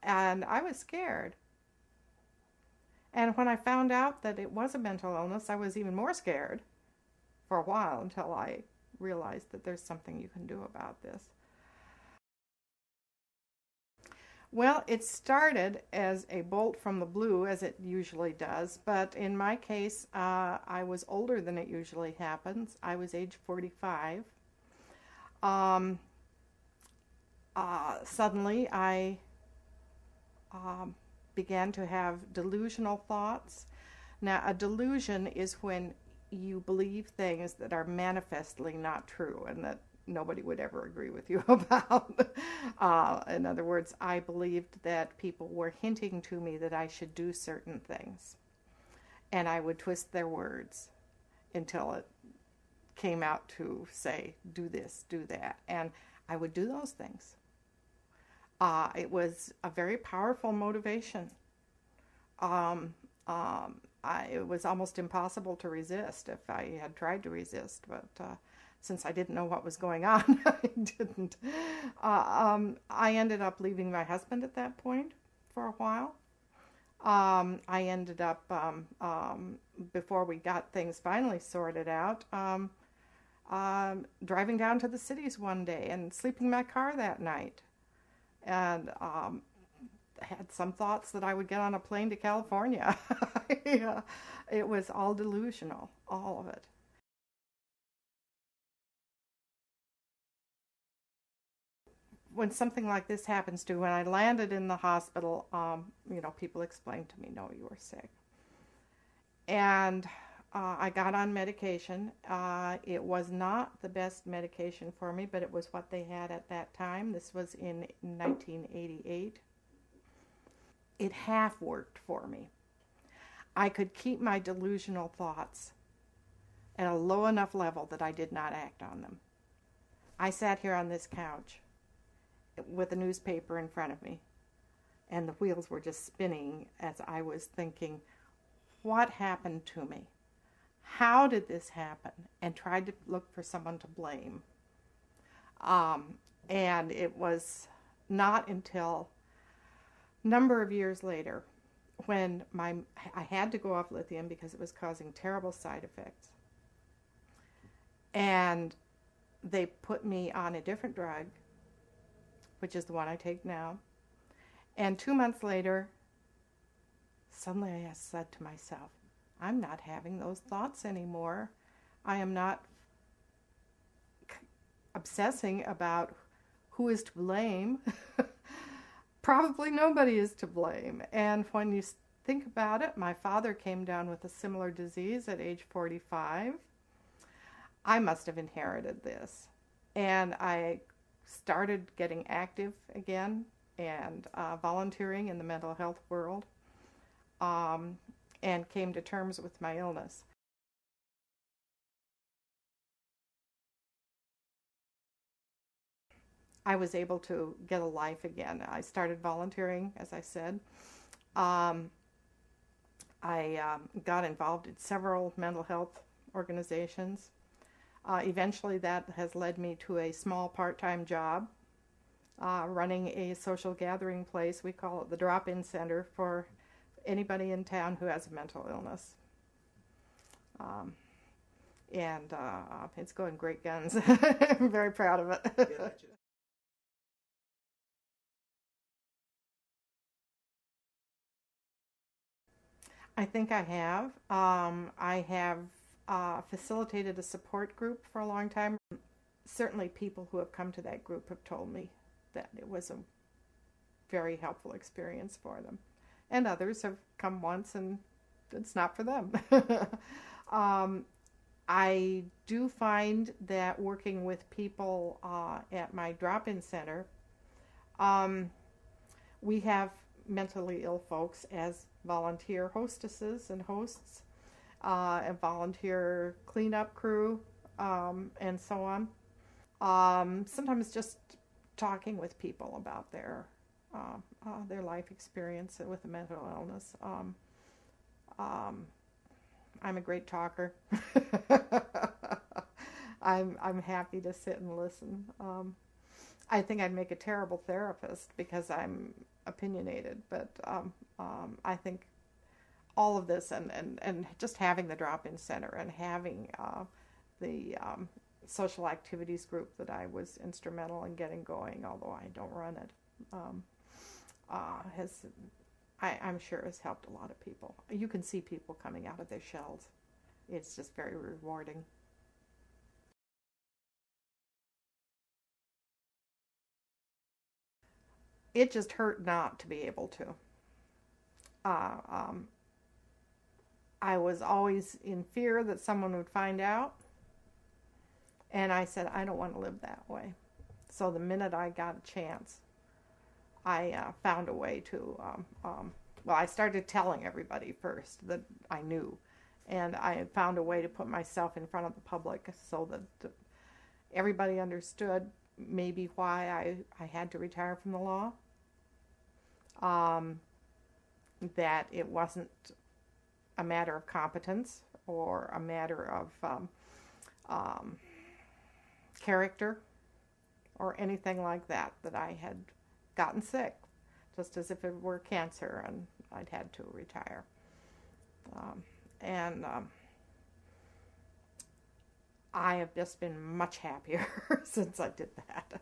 And I was scared. And when I found out that it was a mental illness, I was even more scared for a while until I realized that there's something you can do about this. Well, it started as a bolt from the blue, as it usually does, but in my case, I was older than it usually happens. I was age 45. Um, Suddenly, I um, began to have delusional thoughts. Now, a delusion is when you believe things that are manifestly not true and that nobody would ever agree with you about. In other words, I believed that people were hinting to me that I should do certain things, and I would twist their words until it came out to say, do this, do that, and I would do those things. It was a very powerful motivation. Um, it was almost impossible to resist if I had tried to resist, but since I didn't know what was going on, I didn't. I ended up leaving my husband at that point for a while. I ended up, before we got things finally sorted out, driving down to the cities one day and sleeping in my car that night. And had some thoughts that I would get on a plane to California. Yeah, it was all delusional, all of it. When something like this happens to, when I landed in the hospital, people explained to me, no, you were sick. And I got on medication. It was not the best medication for me, but it was what they had at that time. This was in 1988. It half worked for me. I could keep my delusional thoughts at a low enough level that I did not act on them. I sat here on this couch with a newspaper in front of me, and the wheels were just spinning as I was thinking, what happened to me? How did this happen? And tried to look for someone to blame. And it was not until a number of years later when I had to go off lithium because it was causing terrible side effects. And they put me on a different drug, which is the one I take now. And 2 months later, suddenly I said to myself, I'm not having those thoughts anymore. I am not obsessing about who is to blame. Probably nobody is to blame. And when you think about it, my father came down with a similar disease at age 45. I must have inherited this. And I started getting active again and volunteering in the mental health world, and came to terms with my illness. I was able to get a life again. I started volunteering, as I said. Um, I got involved in several mental health organizations. Eventually, that has led me to a small part-time job running a social gathering place. We call it the drop-in center for anybody in town who has a mental illness. Um, and it's going great guns. I'm very proud of it. I think I have. I have facilitated a support group for a long time. Certainly, people who have come to that group have told me that it was a very helpful experience for them. And others have come once and it's not for them. um, I do find that working with people at my drop-in center, um, we have mentally ill folks as volunteer hostesses and hosts, a volunteer cleanup crew, and so on. Sometimes just talking with people about their life experience with a mental illness. Um, I'm a great talker. I'm happy to sit and listen. I think I'd make a terrible therapist because I'm opinionated, but I think all of this and just having the drop-in center and having the social activities group that I was instrumental in getting going, although I don't run it, has I'm sure has helped a lot of people. You can see people coming out of their shells. It's just very rewarding. It just hurt not to be able to. Uh, um, I was always in fear that someone would find out, and I said, I don't want to live that way. So the minute I got a chance, I found a way to, well, I started telling everybody first that I knew, and I had found a way to put myself in front of the public so that everybody understood maybe why I had to retire from the law, um, that it wasn't a matter of competence or a matter of um, character or anything like that, that I had gotten sick, just as if it were cancer and I'd had to retire. And I have just been much happier since I did that.